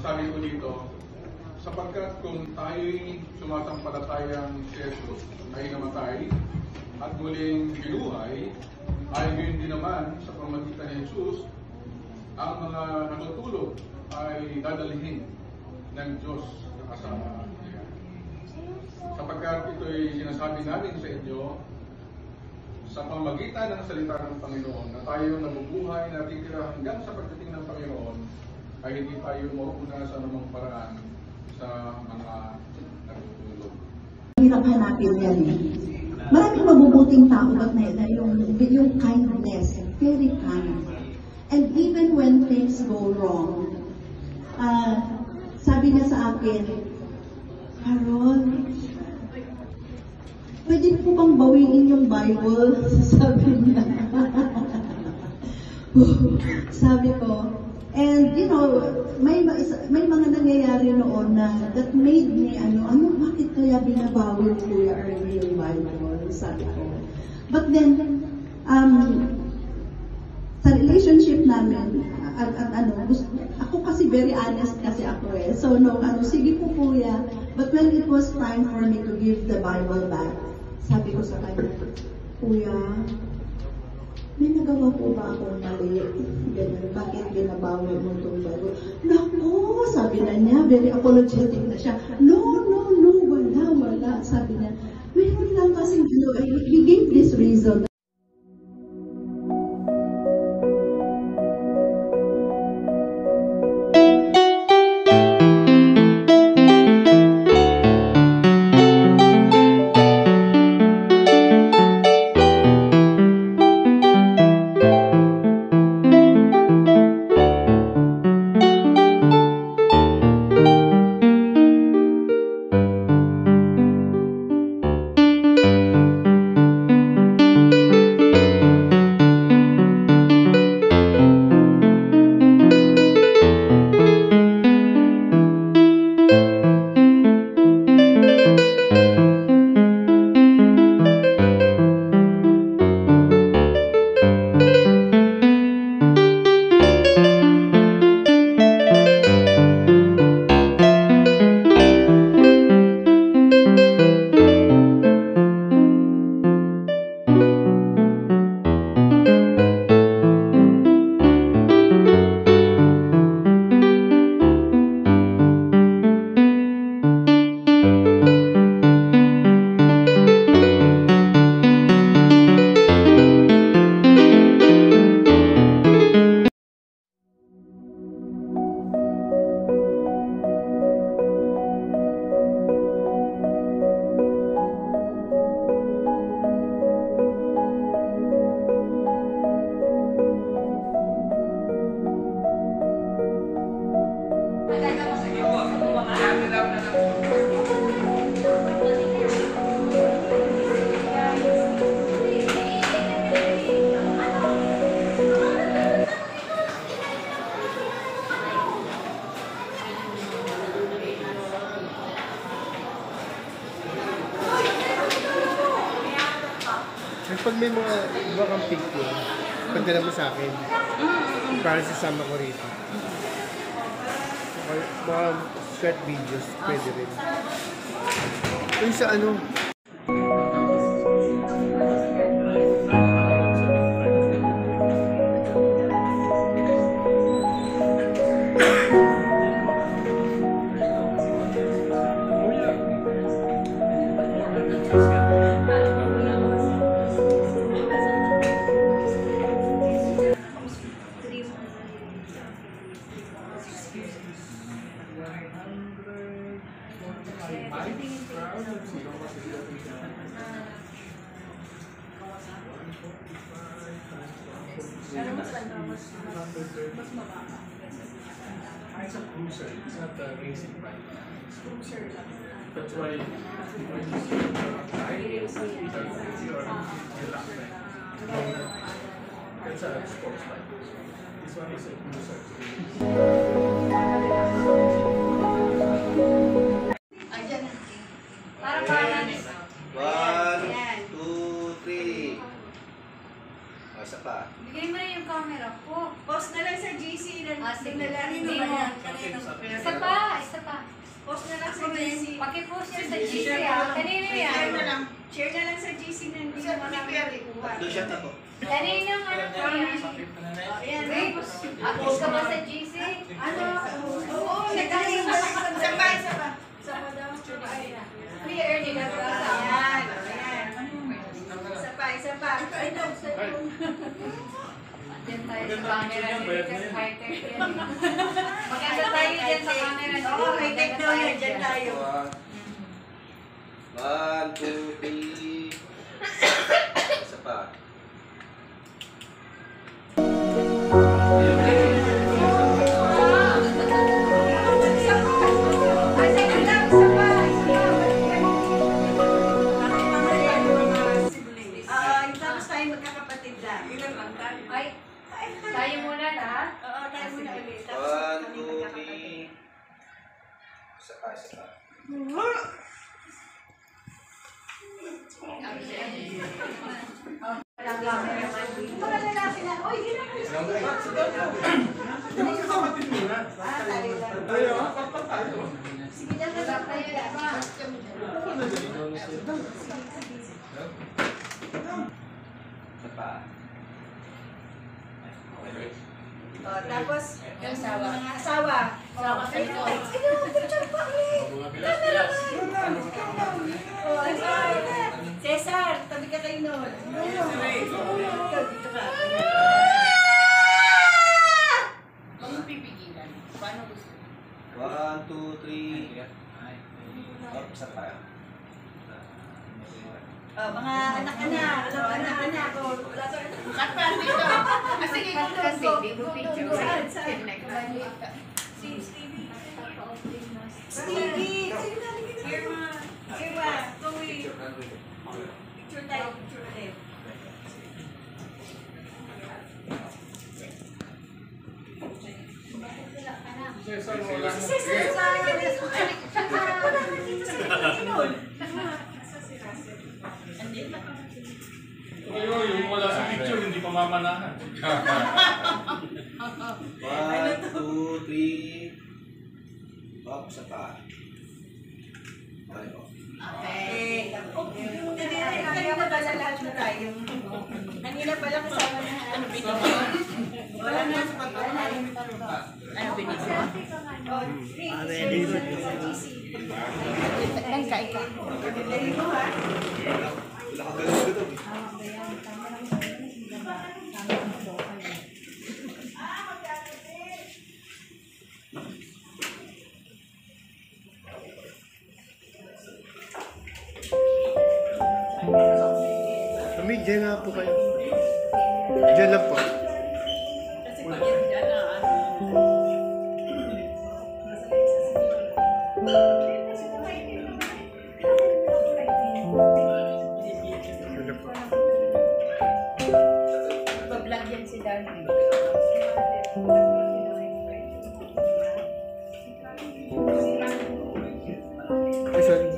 sabi ko dito, sapagkat kung tayo'y sumasampalatayang si Jesus ay namatay at muling binuhay, ay gayon din naman sa pamamagitan ni Jesus, ang mga natutulog ay dadalhin ng Diyos na kasama niya. Sapagkat ito'y sinasabi namin sa inyo, sa pamamagitan ng salita ng Panginoon, na tayo nabubuhay, natitira hanggang sa pagdating ng Panginoon, ay hindi tayo mauuna sa anumang paraan sa mga natutulog. Hirap hanapin yan eh. Maraming mabubuting tao ba't na yung kindness, very kind. And even when things go wrong, sabi niya sa akin, Carol, pwede po bang bawiin yung Bible? Sabi niya. Sabi ko, and you know, may mga nangyayari noon na that made me, bakit kaya binabawi Kuya Ernie yung Bible? Sabi ko. But then, sa relationship namin, ako kasi very honest kasi ako eh. So, sige po Kuya. But when it was time for me to give the Bible back, sabi ko sa kanya, Kuya, may nagawa po ba akong mali? Ganun, bakit binabawi mo itong Bible? Naku, sabi na niya, very apologetic na siya. No, wala. Sabi niya, mayroon lang kasi, he gave this reason. Pag may mga iba kang picture, pagdala mo sa akin, para sasama ko rito. Mga short videos, pwede rin. Uy, sa ano? Pero mas mababa. It's a cruiser, it's not a racing bike. Cruiser lang. That's why when you see the tire, it's a crazy or relaxed bike. That's a sports bike. This one is a cruiser. Isa pa. Bigay mo na yung camera po. Post na lang sa GC na Sige, Kanino hindi ba mo. yan? Kanino? Isa pa, isa pa. Post na lang sa GC. Pakipost yan sa GC ah. Kanino yan? Share na lang. Share na lang sa GC na hindi na marami kuha. Kaninong ano po yan? Ayan. Post ka ba sa GC? Ano? Oo, nagkain na lang. Isa pa, isa pa. Isa pa daw. Free earning na ba? Ayan, ayan. Isa pa, isa pa. Ito, Diyan tayo sa camera. High-tech yan. Maganda tayo dyan sa camera. Oo, high-tech daw yan. Diyan tayo. 1, 2, 3. Isa pa. Tapos tayo magkakapatid lang. Ilan lang tayo? Ay, tayo muna lahat. Oo, tayo muna ulit. 1, 2, 3. Isa pa, isa pa. Mga lalaki na, oy, hindi na kayo sa sige, dyan na lang tayo. Isa pa. Tapos, Yung asawa. mga asawa. Ay, picture pa ulit. Cesar, tabi ka kayo nun. Ikaw, dito ka. Huwag mo pipigilan. Paano gusto? 1, 2, 3. Oh, isa pa. Mga anak-anak. Anak-anak. Cut pa dito. Ah, sige, cut ka, baby. Go picture. Saan? Si Stevie. Stevie! Sino na rin kita? Irma. Irma. Chloe. Picture tayo. Picture ulit. Cesar, wala Si mo. Cesar! Sige. Wala na dito sa Pilipinon. Yung wala sa picture, hindi pa mamanahan. 1, 2, 3. Oh, isa pa. Okay po. Kanina pala lahat na tayo. Kanina pala kasama na ano binigay. Wala na sa pagkakas. Ano binigay? Very good. Kain ka. Very good ha. Kami, dyan nga po kayo. Dyan lang po. Kasi pag yan dyan na ano. Dyan lang po. Pag-vlog yan si Darwin. Ay, sorry.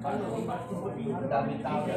Balik sa amin, bakit?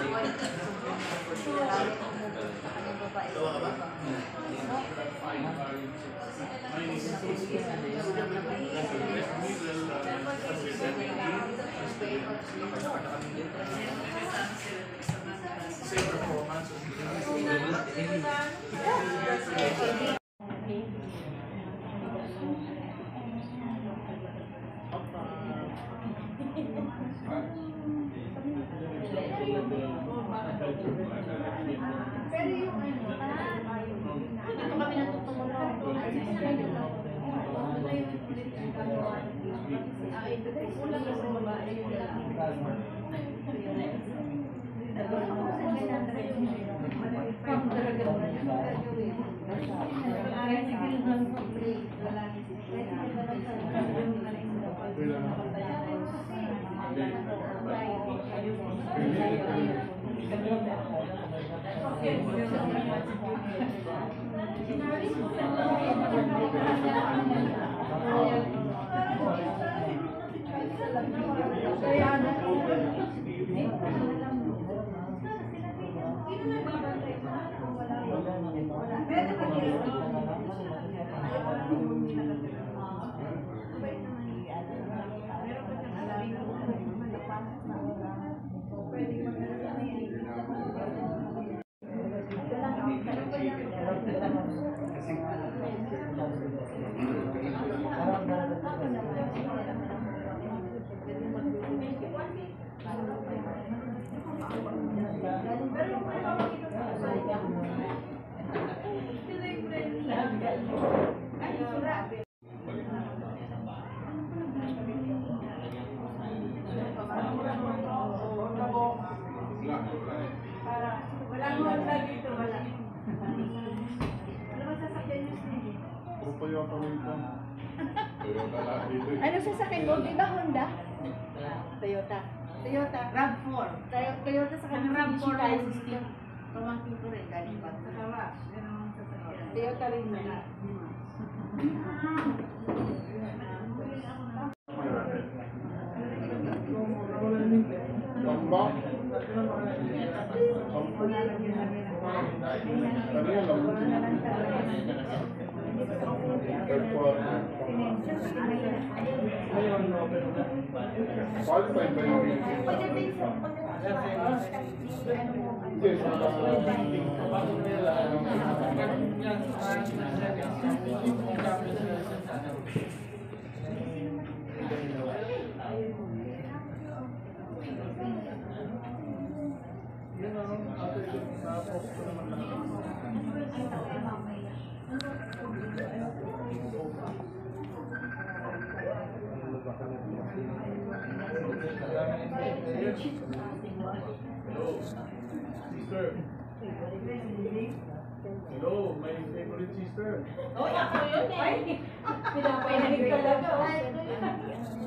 Balik ka. Tawa ka ba? Ano sasakyan mo? Di ba Honda? Toyota. Toyota. RAV4. Toyota sa kanyang RAV4 tayo system. Pamangkin ko rin, galing pa. Sa kawas. Toyota rin na. Qualified ba yung sister? Hello, my favorite sister. Oh, ako yun eh. Pinapayanig talaga.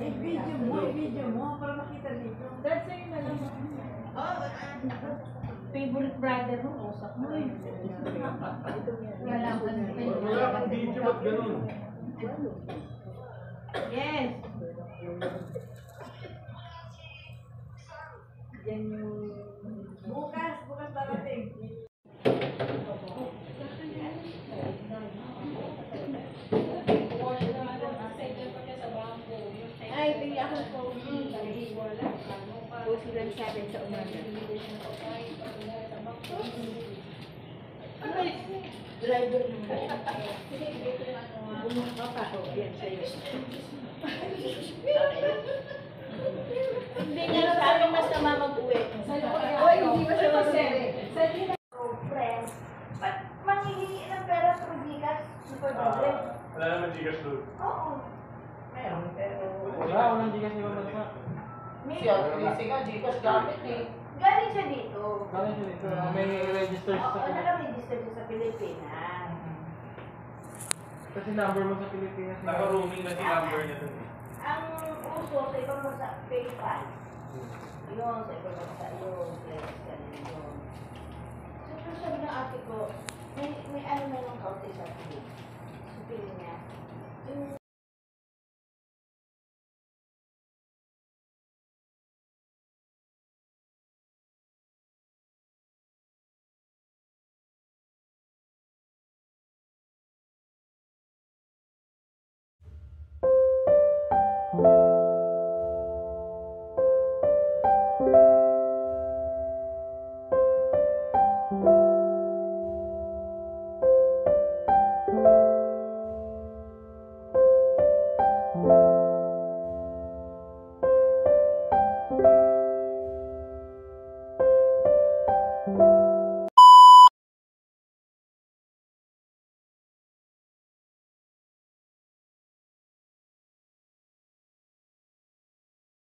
I-video mo para makita dito. That's sa'yo na lang. Oh, favorite brother mo, usap mo eh. Wala kang video, ba't ganun? Yes. Yan yung... Bukas darating. Ay, bigla akong pogi. Pogi lang sa atin sa umaga. Ay, driver mo. Bumukha pa ako. Yan sa'yo. Hindi nga lang sabi mas nama mag-uwi. Oy, hindi mas nama mag-uwi. Sabi na, friends, ba't manghihingi ng pera sa Gigas? Super problem. Wala naman Gcash doon. Oo. Meron, pero... Walang Gcash ni Mama Sa. Meron. nga, Gcash gamit eh. Galing siya dito. Galing siya dito. May register siya Oo, sa naka-register siya sa Pilipinas. Kasi number mo sa Pilipinas. Naka-roaming na si number niya doon. Ang uso sa ibang bansa, PayPal. Yun, sa ibang bansa, yun. Yes, ganun yun. So, sabi ng ate ko,